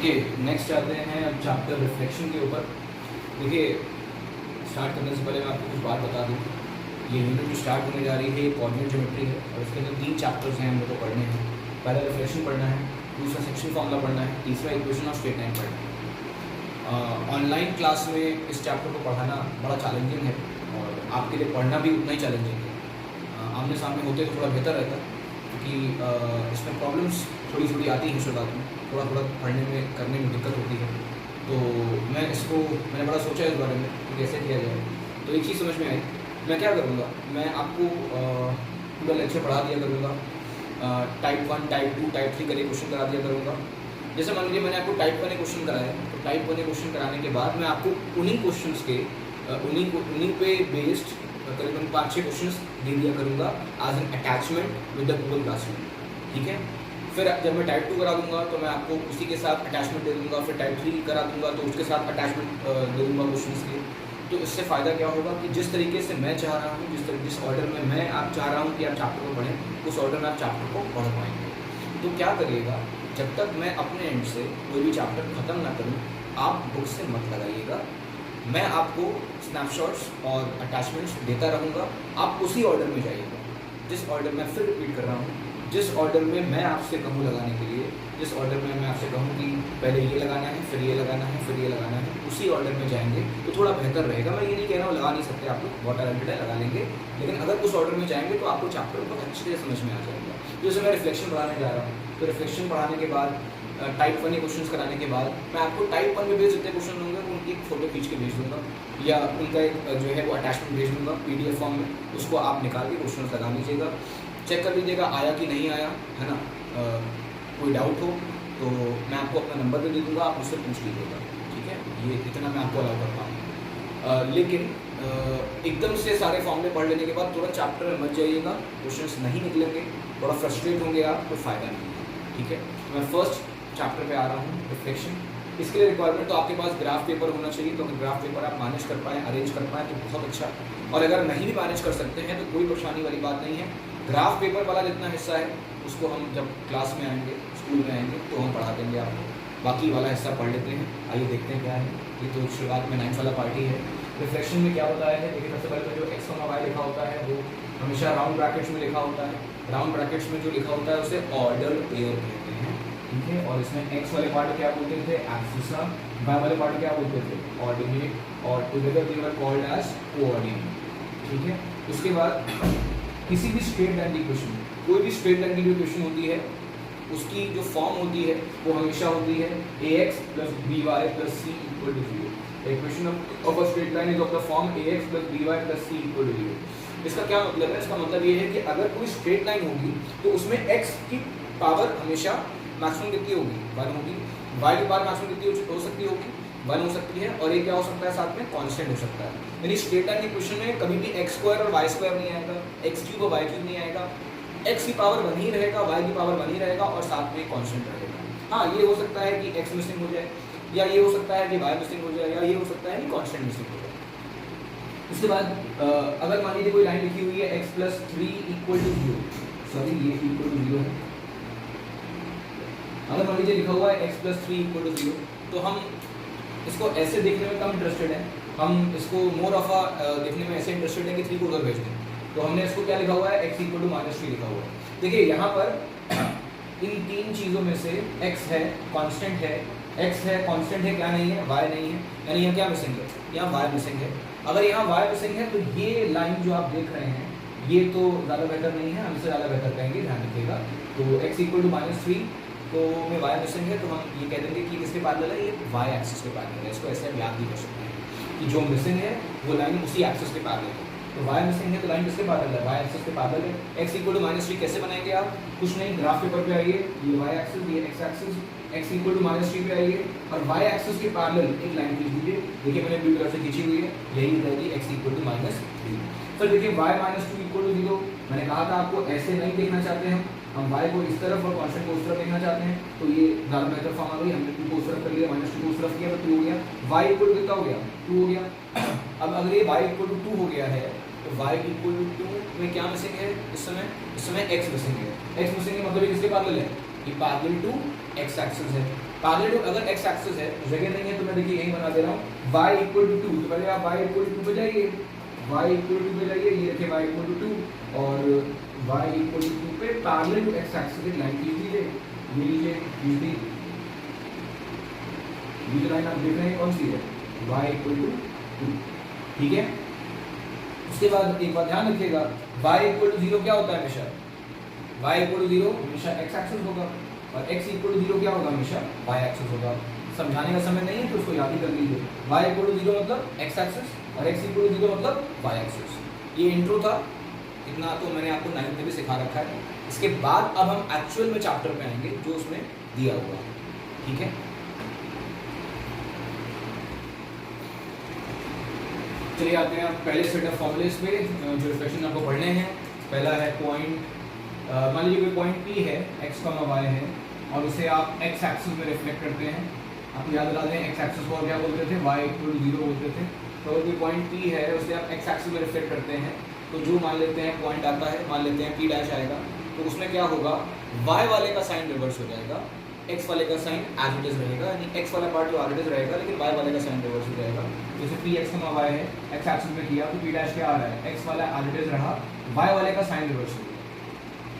Okay, next आते हैं अब चैप्टर रिफ्लेक्शन के ऊपर। देखिए, स्टार्ट करने से पहले मैं आपको कुछ बात बता दूँ। ये यूनिट जो स्टार्ट होने जा रही है ये कोऑर्डिनेट ज्योमेट्री है और इसके अंदर 3 चैप्टर्स हैं हम लोग को पढ़ने हैं। पहला रिफ्लेक्शन पढ़ना है, दूसरा सेक्शन फॉर्मूला पढ़ना है, तीसरा इक्वेशन ऑफ स्ट्रेट लाइन पढ़ना है। ऑनलाइन क्लास में इस चैप्टर को पढ़ाना बड़ा चैलेंजिंग है और आपके लिए पढ़ना भी उतना ही चैलेंजिंग है। आमने सामने होते तो थोड़ा बेहतर रहता, क्योंकि इसमें प्रॉब्लम्स थोड़ी थोड़ी आती हैं शुरुआत में, थोड़ा थोड़ा पढ़ने में करने में दिक्कत होती है। तो मैंने बड़ा सोचा इस बारे में कि कैसे किया जाए। तो एक चीज़ समझ में आई, मैं क्या करूँगा, मैं आपको पूरा लेक्चर पढ़ा दिया करूँगा। टाइप 1, टाइप 2, टाइप 3 करके क्वेश्चन करा दिया करूँगा। जैसे मान लीजिए मैंने आपको टाइप 1 क्वेश्चन कराया, तो टाइप 1 क्वेश्चन कराने के बाद मैं आपको उन्हीं क्वेश्चन के उन्हीं पे बेस्ड करीबन 5-6 क्वेश्चन दे दिया करूँगा as an attachment with the Google classroom. ठीक है, फिर जब मैं टाइप 2 करा दूंगा तो मैं आपको उसी के साथ अटैचमेंट दे दूंगा। फिर टाइप 3 करा दूंगा तो उसके साथ अटैचमेंट दे दूंगा क्वेश्चन के। तो इससे फ़ायदा क्या होगा कि जिस तरीके से मैं चाह रहा हूँ, जिस ऑर्डर में मैं आप चाह रहा हूँ कि आप चैप्टर को पढ़ें, उस ऑर्डर में आप चैप्टर को पढ़ पाएंगे। तो क्या करिएगा, जब तक मैं अपने एंड से कोई भी चैप्टर ख़त्म ना करूँ, आप बुक से मत लगाइएगा। मैं आपको स्नैपशॉट्स और अटैचमेंट्स देता रहूँगा, आप उसी ऑर्डर में जाइएगा। जिस ऑर्डर में, फिर रिपीट कर रहा हूँ, जिस ऑर्डर में मैं आपसे कहूँ लगाने के लिए, जिस ऑर्डर में मैं आपसे कहूँ कि पहले ये लगाना है, फिर ये लगाना है, फिर ये लगाना है, उसी ऑर्डर में जाएंगे तो थोड़ा बेहतर रहेगा। मैं ये नहीं कह रहा हूँ लगा नहीं सकते आप लोग, बहुत टैलेंटेड है, लगा लेंगे, लेकिन अगर उस ऑर्डर में जाएंगे तो आपको चैप्टर बहुत अच्छे से समझ में आ जाएगा। जैसे मैं रिफ्लेक्शन पढ़ाने जा रहा हूँ, तो रिफ्लेक्शन पढ़ाने के बाद टाइप 1 क्वेश्चन कराने के बाद मैं आपको टाइप 1 में भी जितने क्वेश्चन होंगे उनकी एक फ़ोटो खींच के भेज दूँगा, या उनका एक जो है वो अटैचमेंट भेज दूँगा PDF फॉर्म में। उसको आप निकाल के क्वेश्चन लगा लीजिएगा, चेक कर लीजिएगा आया कि नहीं आया, है ना। कोई डाउट हो तो मैं आपको अपना नंबर भी दे दूँगा, आप मुझसे पूछ लीजिएगा। ठीक है, ये इतना मैं आपको अलाउ करता हूँ। लेकिन एकदम से सारे फॉर्मूले पढ़ लेने के बाद तुरंत चैप्टर में मत जाइएगा, क्वेश्चंस नहीं निकलेंगे, बड़ा फ्रस्ट्रेट होंगे आप, कोई फ़ायदा नहीं है। ठीक है, मैं फर्स्ट चैप्टर पे आ रहा हूँ, रिफ्लेक्शन। इसके लिए रिक्वायरमेंट तो आपके पास ग्राफ पेपर होना चाहिए, तो अगर ग्राफ पेपर आप मैनेज कर पाएँ, अरेंज कर पाएँ तो बहुत अच्छा। और अगर नहीं भी मैनेज कर सकते हैं तो कोई परेशानी वाली बात नहीं है। ग्राफ पेपर वाला जितना हिस्सा है उसको हम जब क्लास में आएंगे, स्कूल में आएंगे तो हम पढ़ा देंगे आपको। बाकी वाला हिस्सा पढ़ लेते हैं, आइए देखते हैं क्या है। ये तो शुरुआत में 9th वाला पार्टी है। रिफ्लेक्शन में क्या होता है, देखिए सबसे पहले तो जो x और y लिखा होता है वो हमेशा राउंड ब्रैकेट्स में लिखा होता है। राउंड ब्रैकेट्स में जो लिखा होता है उसे ऑर्डर पेयर कहते हैं। ठीक है, और इसमें x वाले पार्ट क्या बोलते थे, एक्सिसा, y वाले पार्ट क्या बोलते थे, ऑर्डिनेट, और together they were called as coordinate. ठीक है, उसके बाद किसी भी स्ट्रेट लाइन की इक्वेशन, कोई भी स्ट्रेट लाइन की जो इक्वेशन होती है उसकी जो फॉर्म होती है वो हमेशा होती है ax + by + c = 0। The equation of a straight line is of the form ax + by + c = 0। इसका क्या मतलब है, इसका मतलब ये है कि अगर कोई स्ट्रेट लाइन होगी तो उसमें x की पावर हमेशा मैक्सिमम कितनी होगी, 1 होगी। y की पावर मैक्सिमम कितनी हो सकती होगी, 1 हो सकती है। और ये क्या हो सकता है, साथ में कांस्टेंट हो सकता है। यानी स्ट्रेट लाइन की क्वेश्चन में कभी भी x² और y² नहीं आएगा, x³ और y³ नहीं आएगा। x की पावर 1 ही रहेगा, y की पावर 1 ही रहेगा और साथ में कांस्टेंट रहेगा। हाँ, ये हो सकता है कि x मिसिंग हो जाए, या ये हो सकता है कि y मिसिंग हो जाए, या ये हो सकता है कि कांस्टेंट मिसिंग हो जाए। उसके बाद अगर मान लीजिए कोई लाइन लिखी हुई है x + 3 = 0, सॉरी ये = 0 है। अगर मान लीजिए लिखा हुआ है x + 3 = 0, तो हम इसको ऐसे देखने में कम इंटरेस्टेड है, हम इसको मोर ऑफ देखने में ऐसे इंटरेस्टेड है कि 3 को उधर भेज दें। तो हमने इसको क्या लिखा हुआ है, x = -3 लिखा हुआ है। देखिए यहाँ पर इन 3 चीज़ों में से x है, कांस्टेंट है, x है, कांस्टेंट है, क्या नहीं है, y नहीं है, यानी यहाँ क्या मिसिंग है, यहाँ y मिसिंग है। अगर यहाँ y मिसिंग है तो ये लाइन जो आप देख रहे हैं ये तो ज़्यादा बेहतर नहीं है, हम इससे ज़्यादा बेहतर कहेंगे, ध्यान रखिएगा। तो x = -3 तो में y मिसिंग है, तो हम ये कह देंगे कि किसके पैरेलल है, ये y एक्सिस के पैरेलल है। इसको ऐसे हम याद भी कर सकते हैं कि जो मिसिंग है वो लाइन उसी एक्सिस के पैरेलल है। तो y मिसिंग है तो लाइन किसके पैरेलल है, y एक्सिस के पैरेलल है। x = -3 कैसे बनाएंगे आप, कुछ नहीं, ग्राफ पेपर पे आइए, ये y एक्सिस, ये x एक्सिस, x = -3 पे आइए और y एक्सिस के पैरेलल एक लाइन खींच दीजिए। देखिए मैंने ब्लू कलर से खींची हुई है, यही रहेगी x = -3। फिर देखिए y - 2 = 0। मैंने कहा था आपको ऐसे नहीं देखना चाहते हम y को इस तरफ और कांस्टेंट को उस तरफ देखना चाहते हैं, तो ये ज़्यादा बेहतर फॉर्म आ गई। हमने 2 को उस तरफ कर लिया, -2 को उस तरफ किया तो 2 हो गया। y = कितना हो गया, 2 हो गया। अब अगर ये y = 2 हो गया है तो y = 2 में क्या मिसिंग है, इस समय x मिसिंग है। x मिसिंग है मतलब ये किसके पैरेलल है, ये पैरेलल टू x एक्सिस है। पैरेलल टू अगर x एक्सिस है, जगह नहीं है तो मैं देखिए यही बना दे रहा हूँ y इक्वल टू 2, तो पहले आप y इक्वल टू 2 पे जाइए, y इक्वल टू पे जाइए, ये रखे y इक्वल टू 2 और y इक्वल टू 2 पे पैरेलल टू x एक्सिस की लाइन लीजिए, ये लीजिए, ये लाइन आप देख रहे हैं कौन सी है, y इक्वल टू 2, ठीक है। उसके बाद एक बात ध्यान रखिएगा, y इक्वल टू 0 क्या होता है हमेशा, y इक्वल टू 0 हमेशा x एक्सिस होगा और x इक्वल टू 0 क्या होगा, हमेशा y एक्सिस होगा। समझाने का समय नहीं है तो उसको याद ही कर लीजिए, y इक्वल टू 0 मतलब x एक्सिस और x इक्वल टू 0 मतलब y एक्सिस। ये इंट्रो था, इतना तो मैंने आपको 9th में भी सिखा रखा है। इसके बाद अब हम एक्चुअल में चैप्टर पे आएंगे जो उसमें दिया हुआ है, ठीक है। चलिए आते हैं पहले सेट ऑफ फॉर्मूलेस पे जो रिफ्लेक्शन आपको पढ़ने हैं। पहला है पॉइंट, मान लीजिए कोई पॉइंट P है, x, y है और उसे आप x एक्सिस में रिफ्लेक्ट करते हैं। आपको याद दिला दें x एक्सिस को क्या बोलते थे, y इक्वल टू 0 बोलते थे। तो अगर कोई पॉइंट P है उसे आप x एक्सिस में रिफ्लेक्ट करते हैं तो जो मान लेते हैं पॉइंट आता है, मान लेते हैं P डैश आएगा, तो उसमें क्या होगा, y वाले का साइन रिवर्स हो जाएगा, x वाले का साइन एज इट इज रहेगा, यानी x वाला पार्ट जो एज इट इज रहेगा लेकिन y वाले का साइन रिवर्स हो जाएगा। जैसे P x, y है, x एक्सिस में किया तो P डैश क्या आ रहा है, x वाला एज इट इज रहा, y वाले का साइन रिवर्स हो गया,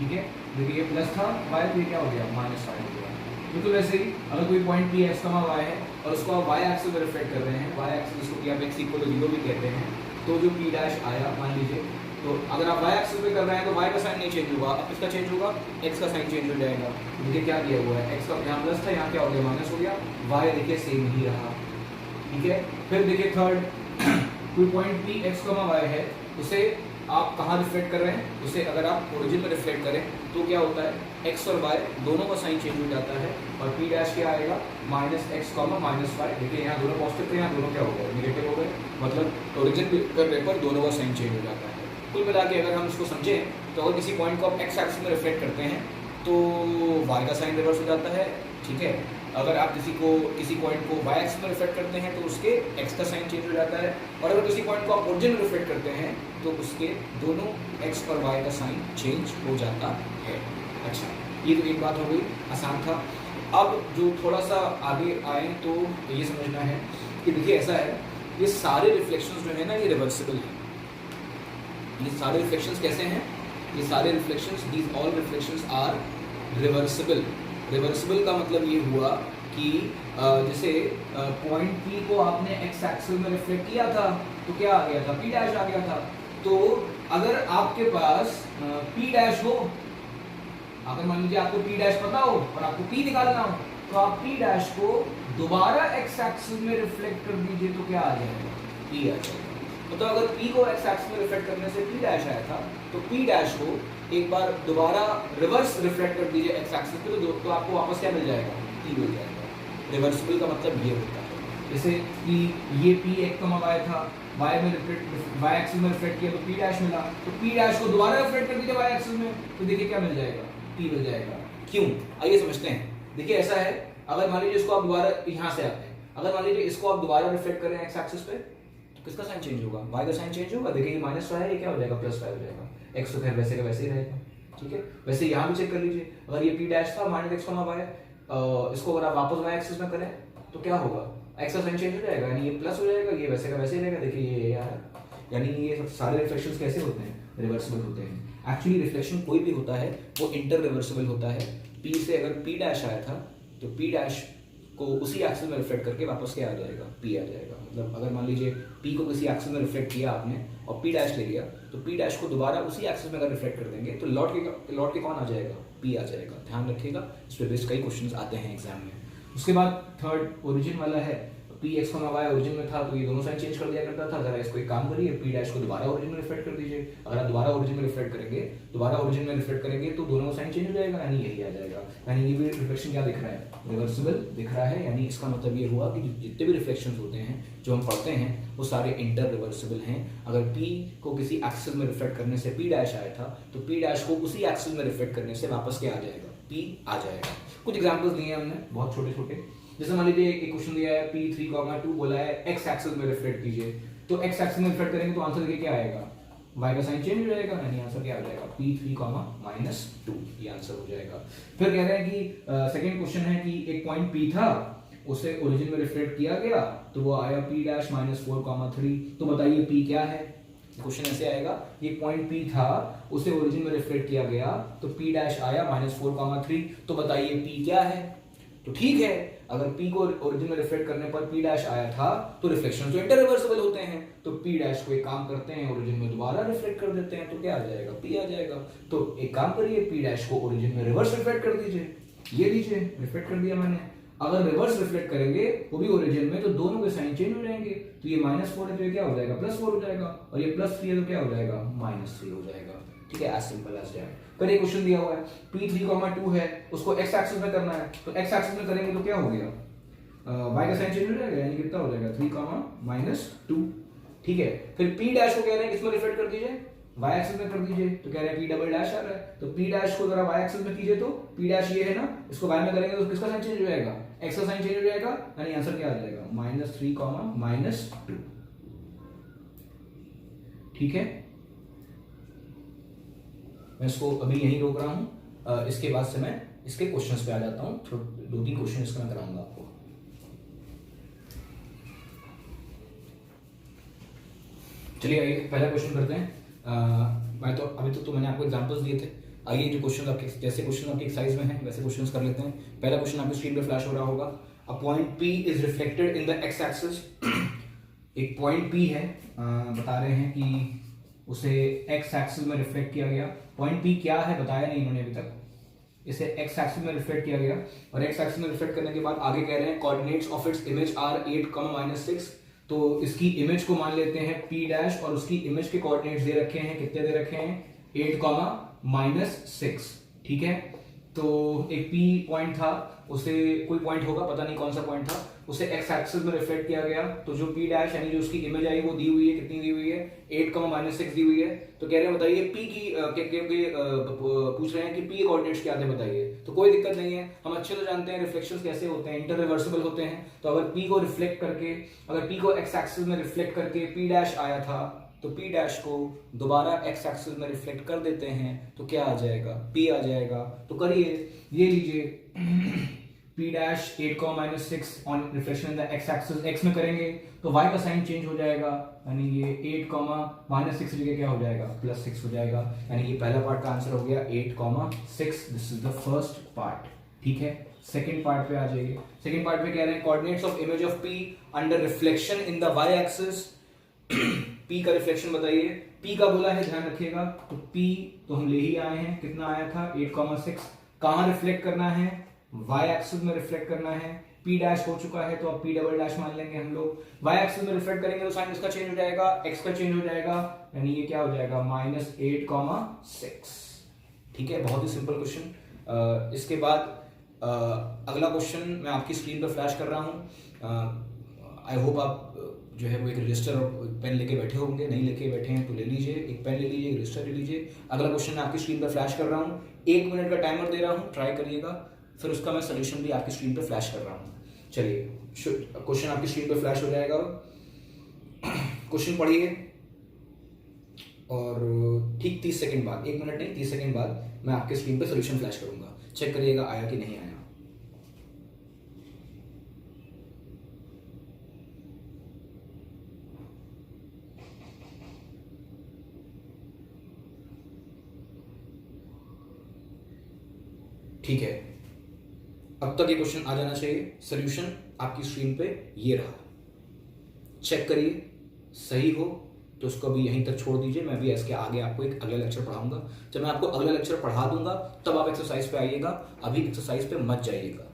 ठीक है। देखिए ये प्लस था, y पे क्या हो गया, माइनस फाइव हो गया। बिल्कुल वैसे ही अगर कोई पॉइंट P x, y है और उसको आप y एक्सिस में रिफ्लेक्ट कर रहे हैं, y एक्सिस जिसको कि आप x इक्वल टू 0 भी कहते हैं, तो जो P डैश आया मान लीजिए, तो अगर आप y एक्सिस पे कर रहे हैं तो y का साइन नहीं चेंज होगा, अब किसका चेंज होगा, x का साइन चेंज हो जाएगा। देखिए क्या दिया हुआ है, x का यहाँ प्लस था, यहाँ क्या हो गया, माइनस हो गया, y देखिए सेम ही रहा, ठीक है। फिर देखिए थर्ड, कोई पॉइंट P x, y है, उसे आप कहाँ रिफ्लेक्ट कर रहे हैं, उसे अगर आप ओरिजिन में रिफ्लेक्ट करें तो क्या होता है, x और y दोनों का साइन चेंज हो जाता है और P डैश क्या आएगा, माइनस x, माइनस वाई। देखिए यहाँ दोनों पॉजिटिव थे, यहाँ दोनों क्या हो गए, नेगेटिव हो गए, मतलब ओरिजिन करने पर दोनों का साइन चेंज हो जाता है। कुल मिला के अगर हम इसको समझें तो अगर किसी पॉइंट को आप x एक्सिस में रिफ्लेक्ट करते हैं तो y का साइन रिवर्स हो जाता है, ठीक है। अगर आप किसी पॉइंट को y एक्सिस में रिफ्लेक्ट करते हैं तो उसके x का साइन चेंज हो जाता है, और अगर किसी पॉइंट को आप ओरिजिन में रिफ्लेक्ट करते हैं तो उसके दोनों x और y का साइन चेंज हो जाता है। अच्छा, ये तो एक बात हो गई, आसान था। अब जो थोड़ा सा आगे आए तो ये समझना है कि देखिए ऐसा है, ये सारे रिफ्लेक्शंस जो है ना ये रिवर्सिबल हैं। ये सारे रिफ्लेक्शंस कैसे हैं, ये सारे reflections, these all reflections are reversible. Reversible का मतलब ये हुआ कि जैसे पॉइंट P को आपने x एक्सिस में रिफ्लेक्ट किया था तो क्या आ गया था, P डैश आ गया था। तो अगर आपके पास P डैश हो, अगर मान लीजिए आपको P डैश पता हो और आपको P निकालना हो, तो आप P डैश को दोबारा x एक्सिस में रिफ्लेक्ट कर दीजिए तो क्या आ जाएगा, P आ जाएगा। मतलब अगर P को x एक्सिस में रिफ्लेक्ट करने से P डैश आया था तो P डैश को एक बार दोबारा रिवर्स रिफ्लेक्ट कर दीजिए x एक्सिस पे तो आपको वापस क्या मिल जाएगा, P मिल जाएगा। रिवर्सिबल का मतलब ये होता है, जैसे कि ये P x, y था, y में रिफ्लेक्ट, y एक्सिस में रिफ्लेक्ट किया तो P डैश मिला, तो P डैश को दोबारा रिफ्लेक्ट कर दीजिए y एक्सिस में तो देखिए क्या मिल जाएगा, P मिल जाएगा। क्यों, आइए समझते हैं। देखिए ऐसा है, अगर मान लीजिए इसको आप दोबारा यहाँ से आते हैं, अगर मान लीजिए इसको आप दोबारा रिफ्लेक्ट करें x एक्सिस पे तो किसका साइन चेंज होगा, y का साइन चेंज होगा। देखिए ये माइनस वाई है, ये क्या हो जाएगा, प्लस वाई हो जाएगा। x तो खैर वैसे का वैसे ही रहेगा, ठीक है। वैसे यहाँ भी चेक कर लीजिए, अगर ये P डैश था माइनस x, y, इसको अगर आप वापस y एक्सिस में करें तो क्या होगा, x का साइन चेंज हो जाएगा, यानी ये प्लस हो जाएगा, ये वैसे का वैसे ही रहेगा। देखिए ये यार, यानी ये सारे रिफ्लेक्शंस कैसे होते हैं, रिवर्सिबल होते हैं। एक्चुअली रिफ्लेक्शन कोई भी होता है वो इंटर रिवर्सिबल होता है। P से अगर P डैश आया था तो P डैश को उसी एक्सिस में रिफ्लेक्ट करके वापस क्या आ जाएगा, P आ जाएगा। मतलब अगर मान लीजिए P को किसी एक्सिस में रिफ्लेक्ट किया आपने और P डैश ले लिया तो P डैश को दोबारा उसी एक्सिस में अगर रिफ्लेक्ट कर देंगे तो लौट के कौन आ जाएगा, P आ जाएगा। ध्यान रखिएगा, इस पे बेस्ड कई क्वेश्चंस आते हैं एग्जाम में। उसके बाद थर्ड ओरिजिन वाला है, P x, y ओरिजिन में था तो ये दोनों साइन चेंज कर दिया करता था। जरा इसको एक काम करिए, P डैश को दोबारा ओरिजिन में रिफ्लेक्ट कर दीजिए। अगर आप दोबारा ओरिजिन में रिफ्लेक्ट करेंगे तो दोनों साइन चेंज हो जाएगा, यानी यही आ जाएगा। यानी ये भी रिफ्लेक्शन क्या दिख रहा है, रिवर्सिबल दिख रहा है। यानी इसका मतलब ये हुआ कि जितने भी रिफ्लेक्शंस होते हैं जो हम पढ़ते हैं वो सारे इंटर रिवर्सिबल हैं। अगर P को किसी एक्सिस में रिफ्लेक्ट करने से P डैश आया था तो P डैश को उसी एक्सिस में रिफ्लेक्ट करने से वापस क्या आ जाएगा, P आ जाएगा। कुछ एग्जाम्पल्स दिए हैं हमने, बहुत छोटे छोटे। जैसे मान लीजिए एक क्वेश्चन दिया है P3, 2 बोला है x एक्सिस में रिफ्लेक्ट कीजिए, तो x एक्सिस में रिफ्लेक्ट करेंगे तो आंसर देखिए क्या आएगा, y का साइन चेंज हो जाएगा, यानी आंसर क्या हो जाएगा P3 -2, ये आंसर हो जाएगा। फिर कह रहे हैं कि सेकंड क्वेश्चन है कि एक पॉइंट P था, उसे ओरिजिन में रिफ्लेक्ट किया गया तो वो आया P' -4, 3। तो बताइए P क्या है। क्वेश्चन ऐसे आएगा, ये पॉइंट P था, उसे ओरिजिन में रिफ्लेक्ट किया गया तो P' आया -4, 3। तो बताइए P क्या है। तो ठीक है, अगर P को ओरिजिन में रिफ्लेक्ट करने पर P' आया था तो रिफ्लेक्शन तो इंटर रिवर्सिबल होते हैं, तो P' को एक काम करते हैं ओरिजिन में दोबारा रिफ्लेक्ट कर देते हैं, तो क्या आ जाएगा P आ जाएगा। तो एक काम करिए, P' को ओरिजिन में रिवर्स रिफ्लेक्ट कर दीजिए, ये लीजिए रिफ्लेक्ट कर दिया मैंने। अगर रिवर्स रिफ्लेक्ट करेंगे वो भी ओरिजिन में, तो दोनों के साइन चेंज हो जाएंगे, तो ये -4 है तो ये क्या हो जाएगा +4 हो जाएगा, और ये +3 है तो क्या हो जाएगा -3 हो जाएगा। ठीक है, एज सिंपल एज दैट। फिर एक क्वेश्चन दिया हुआ है P3, 2 है, उसको x एक्सिस में करना है, तो x एक्सिस में करेंगे तो क्या हो गया, y का साइन चेंज हो जाएगा, यानी कितना हो जाएगा 3, -2। ठीक है, फिर P' को कह रहे हैं किसमें रिफ्लेक्ट कर दीजिए, y एक्सिस में कर दीजिए, तो कह रहे हैं P' आ रहा है, तो P' को जरा y एक्सिस में कीजिए, तो P' ये है ना, इसको y में करेंगे तो किसका साइन चेंज हो जाएगा, x का साइन चेंज हो जाएगा, यानी आंसर क्या आ जाएगा -3, -2। ठीक है, मैं इसको अभी यहीं रोक रहा हूं, इसके बाद से मैं इसके क्वेश्चंस पे आ जाता हूं, 2-3 क्वेश्चन इसका मैं कराऊंगा आपको। चलिए आइए पहला क्वेश्चन करते हैं। मैं तो अभी तो मैंने आपको एग्जांपल्स दिए थे, आइए जो क्वेश्चन आपके जैसे क्वेश्चन आपकी एक्सरसाइज में है वैसे क्वेश्चंस कर लेते हैं। पहला क्वेश्चन आपकी स्क्रीन पे फ्लैश हो रहा होगा, a point P is reflected in the x axis. एक पॉइंट P है, बता रहे हैं कि उसे x एक्सिस में रिफ्लेक्ट किया गया। पॉइंट P क्या है बताया नहीं इन्होंने अभी तक, इसे x एक्सिस में रिफ्लेक्ट किया गया, और x एक्सिस में रिफ्लेक्ट करने के बाद आगे कह रहे हैं coordinates of its image are 8, -6। तो इसकी इमेज को मान लेते हैं P' और उसकी इमेज के कोऑर्डिनेट्स दे रखे हैं, कितने दे रखे हैं 8, -6। ठीक है, तो एक P पॉइंट था, उसे कोई पॉइंट होगा, पता नहीं कौन सा पॉइंट था, उसे x एक्सिस में रिफ्लेक्ट किया गया, तो जो P' यानी जो उसकी इमेज आई वो दी हुई है, कितनी दी हुई है 8, -6 दी हुई है। तो कह रहे हैं बताइए P की पूछ रहे हैं कि P कोऑर्डिनेट्स क्या थे बताइए। तो कोई दिक्कत नहीं है, हम अच्छे तो जानते हैं रिफ्लेक्शंस कैसे होते हैं, इंटर रिवर्सिबल होते हैं। तो अगर P को रिफ्लेक्ट करके, अगर P को x एक्सिस में रिफ्लेक्ट करके P' आया था, तो P' को दोबारा x एक्सिस में रिफ्लेक्ट कर देते हैं, तो क्या आ जाएगा P आ जाएगा। तो करिए, ये लीजिए P' 8, -6 on reflection in the x axis, x में करेंगे तो y का साइन चेंज हो जाएगा, यानी ये 8, -6 जगह क्या हो जाएगा +6 हो जाएगा, यानी ये पहला पार्ट का आंसर हो गया 8, 6। This is the first part. ठीक है, सेकंड पार्ट पे आ जाइए। सेकंड पार्ट पे कह रहे हैं coordinates of image of P under reflection in the y axis. P का रिफ्लेक्शन बताइए, P का बोला है ध्यान रखिएगा, तो P तो हम ले ही आए हैं, कितना आया था 8, 6। कहां रिफ्लेक्ट करना है, y एक्सिस में रिफ्लेक्ट करना है। P' हो चुका है तो अब P" मान लेंगे हम लोग। y एक्सिस में रिफ्लेक्ट करेंगे तो साइन इसका चेंज हो जाएगा, x का चेंज हो जाएगा, यानी ये क्या हो जाएगा -8, 6। ठीक है, बहुत ही सिंपल क्वेश्चन। इसके बाद अगला क्वेश्चन मैं आपकी स्क्रीन पर फ्लैश कर रहा हूँ। आई होप आप जो है वो एक रजिस्टर और पेन लेके बैठे होंगे, नहीं लेके बैठे हैं तो ले लीजिए, एक पेन ले लीजिए, एक रजिस्टर ले लीजिए। अगला क्वेश्चन मैं आपकी स्क्रीन पर फ्लैश कर रहा हूँ, 1 मिनट का टाइमर दे रहा हूँ, ट्राई करिएगा, फिर उसका मैं सोल्यूशन भी आपकी स्क्रीन पे फ्लैश कर रहा हूँ। चलिए, क्वेश्चन आपकी स्क्रीन पे फ्लैश हो जाएगा, क्वेश्चन पढ़िए, और ठीक 30 सेकंड बाद, 1 मिनट नहीं 30 सेकंड बाद मैं आपके स्क्रीन पे सोल्यूशन फ्लैश करूंगा, चेक करिएगा आया कि नहीं आया। ठीक है, अब तक ये क्वेश्चन आ जाना चाहिए। सॉल्यूशन आपकी स्क्रीन पे ये रहा, चेक करिए, सही हो तो उसको भी यहीं तक छोड़ दीजिए, मैं भी इसके आगे आपको एक अगला लेक्चर पढ़ाऊंगा। जब मैं आपको अगला लेक्चर पढ़ा दूंगा तब आप एक्सरसाइज पे आइएगा, अभी एक्सरसाइज पे मत जाइएगा।